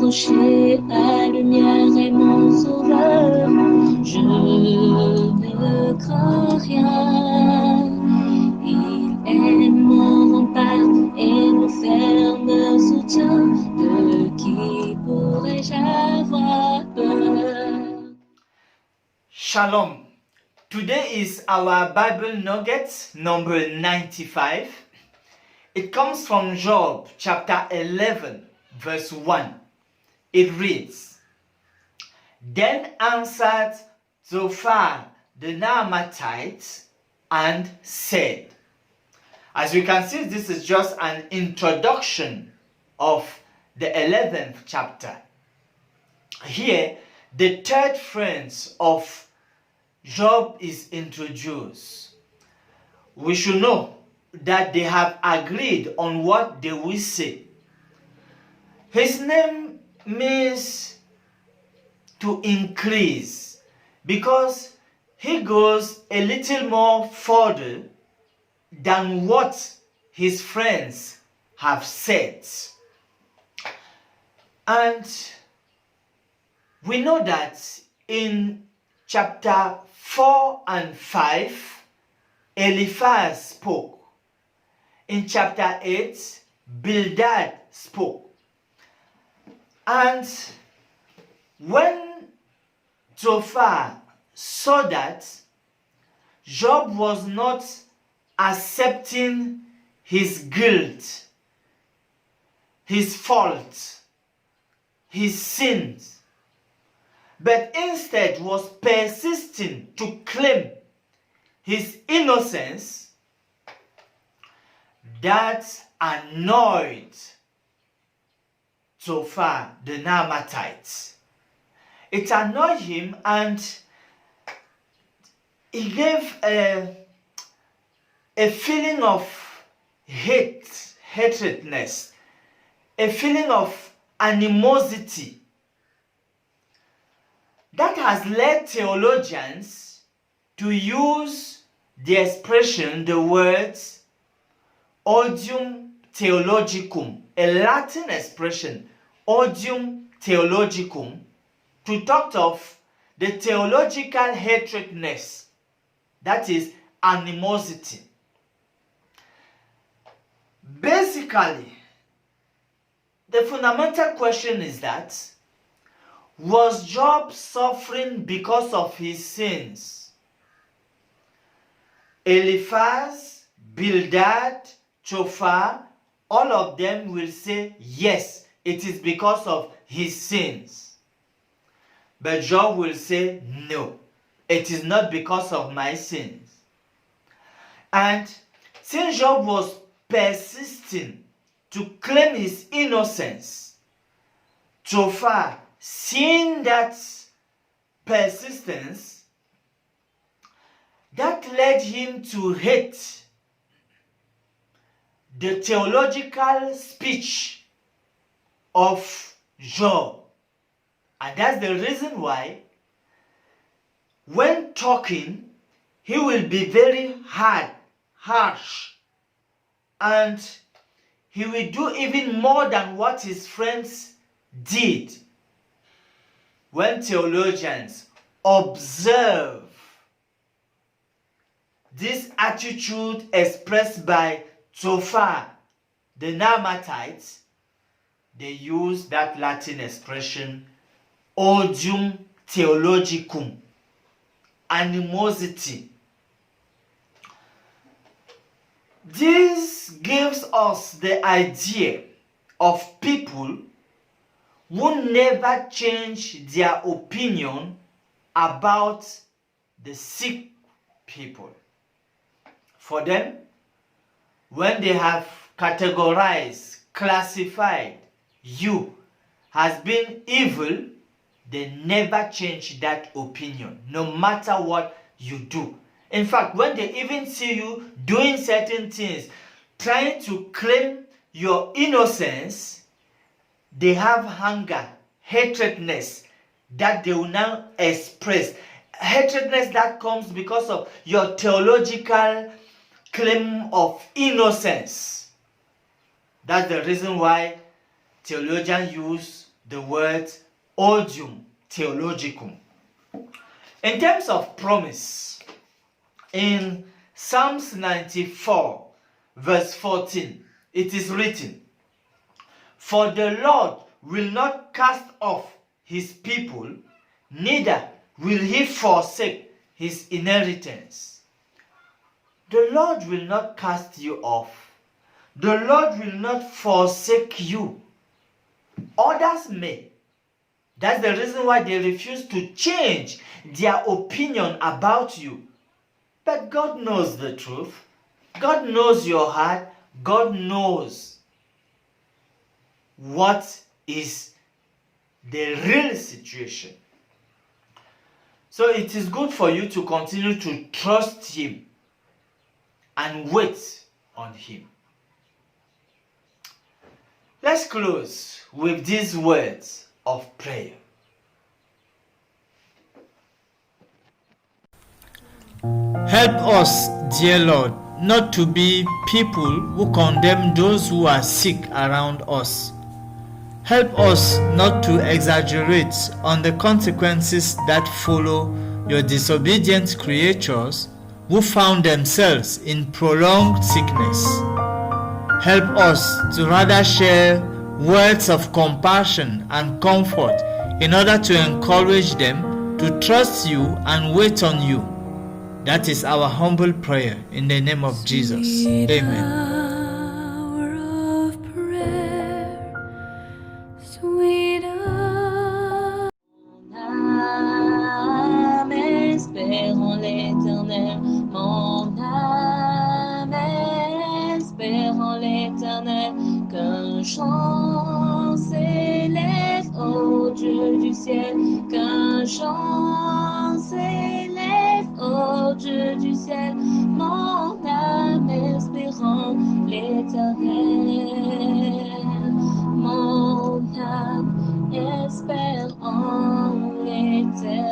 approcher, la lumière est mon sauveur. Je ne crains rien. Il est mon rempart et mon ferme soutien. De qui pourrais-je avoir peur? Shalom. Today is our Bible nugget number 95. It comes from Job chapter 11 verse 1. It reads, Then answered Zophar the Naamathite and said. As we can see, this is just an introduction of the 11th chapter. Here, the third friends of Job is introduced. We should know that they have agreed on what they will say. His name means to increase because he goes a little more further than what his friends have said. And we know that in chapter 4 and 5, Eliphaz spoke. In chapter 8, Bildad spoke. And when Zophar saw that Job was not accepting his guilt, his fault, his sins, but instead was persisting to claim his innocence, that annoyed Zophar the Naamathite. It annoyed him, and he gave a feeling of hatredness, a feeling of animosity. That has led theologians to use the expression, the words, odium theologicum, a Latin expression, odium theologicum, to talk of the theological hatredness, that is, animosity. Basically, the fundamental question is that, was Job suffering because of his sins? Eliphaz, Bildad, Zophar, all of them will say, yes, it is because of his sins. But Job will say, no, it is not because of my sins. And since Job was persisting to claim his innocence, Zophar, seeing that persistence, that led him to hate the theological speech of Job. And that's the reason why, when talking, he will be very hard, harsh, and he will do even more than what his friends did. When theologians observe this attitude expressed by Zophar the Naamathite, they use that Latin expression, odium theologicum, animosity. This gives us the idea of people who never change their opinion about the sick people. For them, when they have categorized, classified you as being evil, they never change that opinion, no matter what you do. In fact, when they even see you doing certain things, trying to claim your innocence, they have hunger, hatredness that they will now express. Hatredness that comes because of your theological claim of innocence. That's the reason why theologians use the word odium theologicum. In terms of promise, in Psalms 94 verse 14, it is written, "For the Lord will not cast off his people, neither will he forsake his inheritance." The Lord will not cast you off. The Lord will not forsake you. Others may. That's the reason why they refuse to change their opinion about you. But God knows the truth. God knows your heart. God knows what is the real situation. So it is good for you to continue to trust Him and wait on Him. Let's close with these words of prayer. Help us, dear Lord, not to be people who condemn those who are sick around us. Help us not to exaggerate on the consequences that follow your disobedient creatures who found themselves in prolonged sickness. Help us to rather share words of compassion and comfort in order to encourage them to trust you and wait on you. That is our humble prayer in the name of Jesus. Amen. Espérons l'Éternel, mon âme, espérons l'Éternel, qu'un chant s'élève au Dieu du ciel, qu'un chant s'élève au Dieu du ciel, mon âme, espérons l'Éternel, mon âme, espère en l'Éternel.